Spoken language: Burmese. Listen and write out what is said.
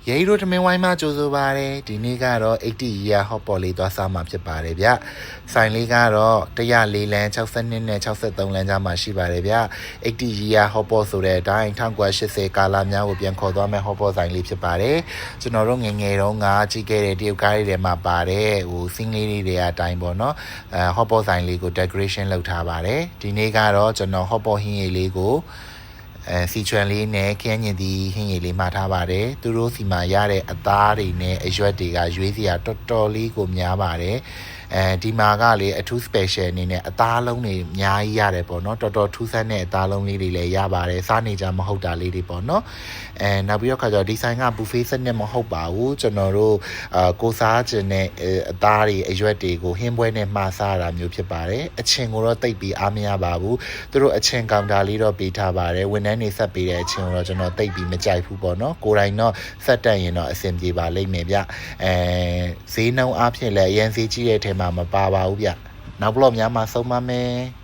ရေရိုတမင်ဝိုင်းမှာကြိုးဆိုပါတယ်ဒီနေ့ကတော့80 year hot pot လေးသွားစားမှာဖြစ်ပါတယ်ဗျဆိုင်လေးကတော့104လမ်း62နဲ့63လမ်းကြားမှာရှိပါတယ်ဗျ80 year hot pot ဆိုတဲ့အတိုင်း1980ကာလများကိုပြန်ခေါ်သွားမဲ့ hot pot ဆိုင်လေးဖြစ်ပါတယ်ကျွန်တော်တို့ငယ်ငယ်တုန်းကကြည့်ခဲ့တဲ့တရုတ်ကားတွေထဲမှာပါတယ်ဟို scene လေးတွေအတိုင်းပေါ့နော်hot pot ဆိုင်လေးကို decoration လုပ်ထားပါတယ်ဒီနေ့ကတော့ကျွန်တော် hot pot ဟင်းရည်လေးကိုစီချွန်လေးနဲ့ခင်းညင်သီးဟင်းရည်လေးမှာထားပါတယ်သူတို့စီမှာရတဲ့အသားတွေနဲ့အရွက်တွေကရွေးစရာတော်တော်လေးကိုများပါတယ်ဒီမှာကလေအထူး special အနေနဲ့အသားလုံးတွေအများကြီးရတယ်ပေါ့နော်တော်တော်ထူးဆန်းတဲ့အသားလုံးလေးတွေလည်းရပါတယ်စားနေကြမဟုတ်တာလေးတွေပေါ့နော်နောက်ပြီးတော့ခါကျတော့ဒီဆိုင်က buffet စနစ်မဟုတ်ပါဘူးကျွန်တော်တို့ကိုစားခြင်းနဲ့အသားတွေအရွက်တွေကိုဟင်းပွဲနဲ့မှာစားတာမျိုးဖြစ်ပါတယ်အချင်းကိုတော့တိတ်ပြီးအားမရပါဘူးသူတို့အချင်းကောင်တာလေးတော့ပေးထားပါတယ်ဝန်ထမ်းတွေဆက်ပေးတဲ့အချင်းကိုတော့ကျွန်တော်တိတ်ပြီးမကြိုက်ဘူးပေါ့နော်ကိုယ်တိုင်တော့ဆက်တက်ရင်တော့အဆင်ပြေပါလိမ့်မယ်ဗျဈေးနှုန်းအဖြစ်လည်းအရင်ဈေးကြီးတဲ့အထက်မှာမပါပါဘူးဗျနောက်ဘလော့များမှာဆုံးမမယ်